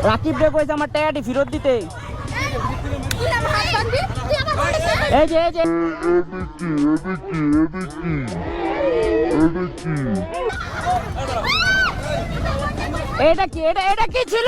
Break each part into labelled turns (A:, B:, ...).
A: রাকিব রে কইছে আমার টাকাটি ফেরত দিতে। এই যে এটা কি ছিল?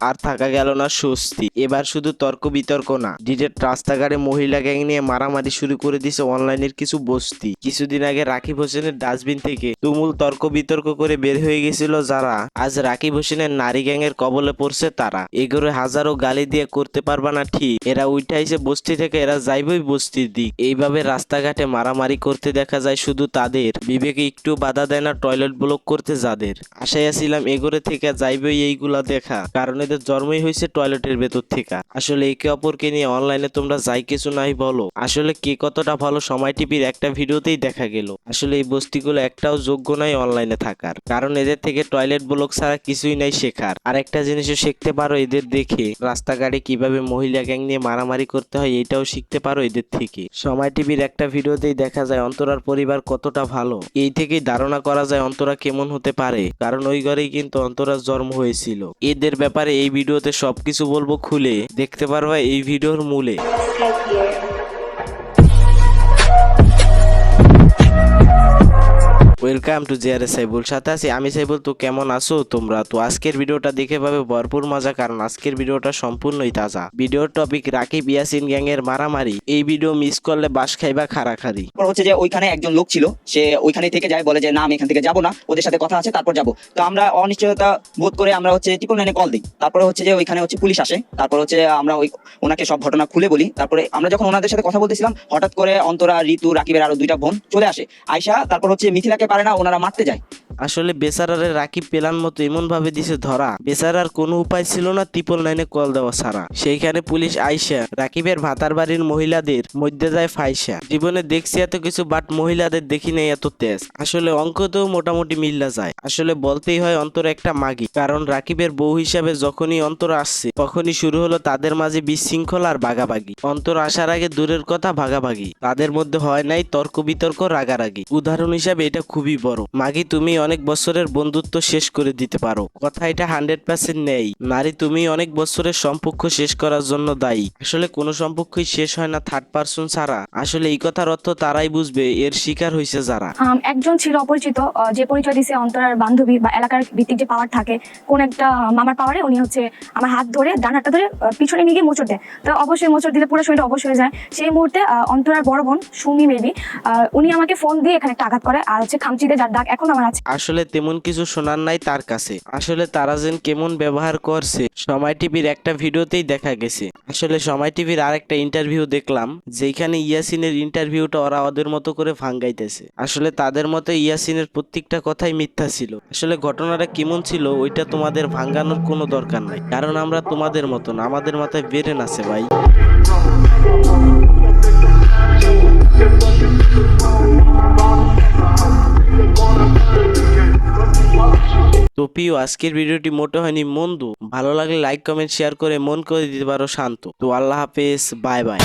B: আর থাকা গেল না স্বস্তি। এবার শুধু তর্ক বিতর্ক না, ডিরেক্ট রাস্তাঘাটে মহিলা গ্যাং নিয়ে মারামারি শুরু করে দিয়েছে অনলাইনের কিছু বস্তি। কিছুদিন আগে রাকিব হোসেনের ডাস্টবিন থেকে তুমুল তর্ক বিতর্ক করে বের হয়ে গেছিল যারা, আজ রাকিব হোসেনের নারী গ্যাংয়ের কবলে পড়ছে তারা। এগুলো হাজারো গালি দিয়ে করতে পারবা না ঠিক, এরা উঠাইছে বস্তি থেকে, এরা যাইবই বস্তির দিক। এইভাবে রাস্তাঘাটে মারামারি করতে দেখা যায় শুধু তাদের, বিবেকে একটু বাধা দেয় না টয়লেট ব্লক করতে যাদের। আশায় ছিলাম এগোরে থেকে যাইবই এইগুলা দেখা, কারণ এদের জন্মই হয়েছে টয়লেটের ভেতর থেকে। আসলে একে অপরকে নিয়ে অনলাইনে তোমরা যাই কিছু নাই বলো, আসলে কে কতটা ভালো সময় টিভির একটা ভিডিওতেই দেখা গেল। আসলে এই বস্তিগুলো একটাও যোগ্য নাই অনলাইনে থাকার, কারণ এদের থেকে টয়লেট ব্লক ছাড়া কিছুই নাই শেখার। আর একটা জিনিসও শিখতে পারো এদের দেখে, রাস্তাঘাটে কিভাবে মহিলা গ্যাং নিয়ে মারামারি করতে হয় এটাও শিখতে পারো এদের থেকে। সময় টিভির একটা ভিডিওতেই দেখা যায় অন্তরার পরিবার কতটা ভালো, এই থেকেই ধারণা করা যায় অন্তরা কেমন হতে পারে, কারণ ওই ঘরেই কিন্তু অন্তরার জন্ম হয়েছিল। এদের ব্যাপারে এই ভিডিওতে সবকিছু বলবো খুলে, দেখতে পারবা এই ভিডিওর মূলে। ওয়েলকাম টু জিআরএস সাইবুল, সাথে আছি আমি সাইবুল। তো কেমন আছো তোমরা? তো আজকের ভিডিওটা দেখে পাবে ভরপুর মজা, কারণ আজকের ভিডিওটা সম্পূর্ণই তাজা। ভিডিওর টপিক রাকিব ইয়াসিন গ্যাং এর মারামারি। এই ভিডিও মিস করলে বাস খাইবা খাড়াখাড়ি।
C: হচ্ছে যে ওইখানে একজন লোক ছিল, সে ওইখানে থেকে যায়, বলে যে না আমি এখান থেকে যাবো না, ওদের সাথে কথা আছে তারপর যাবো। তো আমরা অনিশ্চয়তা বোধ করে আমরা হচ্ছে 999 কল দিই। তারপরে হচ্ছে যে ওইখানে হচ্ছে পুলিশ আসে। তারপর হচ্ছে আমরা ওনাকে সব ঘটনা খুলে বলি। তারপরে আমরা যখন ওনাদের সাথে কথা বলতেছিলাম, হঠাৎ করে অন্তরা, ঋতু, রাকিবের আরো 2টা বোন চলে আসে। আয়শা তারপর হচ্ছে মিথিলাকে পারে না, ওনারা মারতে যায়।
B: আসলে বেচারারে রাকিব পেলার মতো এমন ভাবে দিছে ধরা, বেচারার কোনো উপায় ছিল না 999 কল দেওয়া ছাড়া। সেইখানে পুলিশ আইসা রাকিবের ভাতার বাড়ির মহিলাদের মধ্যে যায় ফাইসা। জীবনে দেখছি এত কিছু, বাট মহিলাদের দেখি নাই এত তেজ। আসলে অঙ্কতেও মোটামুটি মিল্লা যায়। আসলে বলতেই হয় অন্তর একটা মাগি, কারণ রাকিবের বউ হিসাবে যখনই অন্তর আসছে তখনই শুরু হলো তাদের মাঝে বিশৃঙ্খল আর ভাগাভাগি। অন্তর আসার আগে দূরের কথা ভাগাভাগি, তাদের মধ্যে হয় নাই তর্ক বিতর্ক, রাগারাগি। উদাহরণ হিসাবে এটা খুবই বড়। মাগি তুমি অনেক বছরের বন্ধুত্ব শেষ করে দিতে পারো, কথা এটা 100% নেই। নারী তুমি অনেক বছরের সম্পর্ক শেষ করার জন্য দায়ী। আসলে কোনো সম্পর্কই শেষ হয় না থার্ড পারসন ছাড়া। আসলে এই কথার অর্থ তারাই বুঝবে এর শিকার হয়েছে যারা।
D: একজন ছিল অপরিচিত, যে পরিচয় দিছে অন্তরার বান্ধবী বা এলাকার ভিত্তিক যে পাওয়ার থাকে, কোন একটা মামার পাওয়ারে উনি হচ্ছে আমার হাত ধরে, ডান হাতটা ধরে পিছনে নিয়ে গিয়ে মোচড় দেয়। তো অবশ্যই মোচড় দিলে পুরো শরীরটা অবশ্যই হয়ে যায়। সেই মুহূর্তে অন্তরার বড় বোন সুমি মেবি, উনি আমাকে ফোন দিয়ে এখানে একটা আঘাত করে, আর হচ্ছে খামচিতে যার দাগ এখন আমার আছে।
B: আসলে তেমন কিছু শোনার নাই তার কাছে। আসলে তারা যেন কেমন ব্যবহার করছে সময় টিভির একটা ভিডিওতেই দেখা গেছে। আসলে সময় টিভির আর একটা ইন্টারভিউ দেখলাম, যেখানে ইয়াসিনের ইন্টারভিউটা ওরা ওদের মতো করে ভাঙ্গাইতেছে। আসলে তাদের মতো ইয়াসিনের প্রত্যেকটা কথাই মিথ্যা ছিল। আসলে ঘটনাটা কেমন ছিল ওইটা তোমাদের ভাঙ্গানোর কোনো দরকার নাই, কারণ আমরা তোমাদের মতন, আমাদের মাথায় ব্রেন আছে ভাই। তো প্রিয়, আজকের ভিডিওটি মোটে হয়নি মন্দ। ভালো লাগলে লাইক কমেন্ট শেয়ার করে মন করে দিতে পারো শান্ত। তো আল্লাহ হাফেজ, বাই বাই।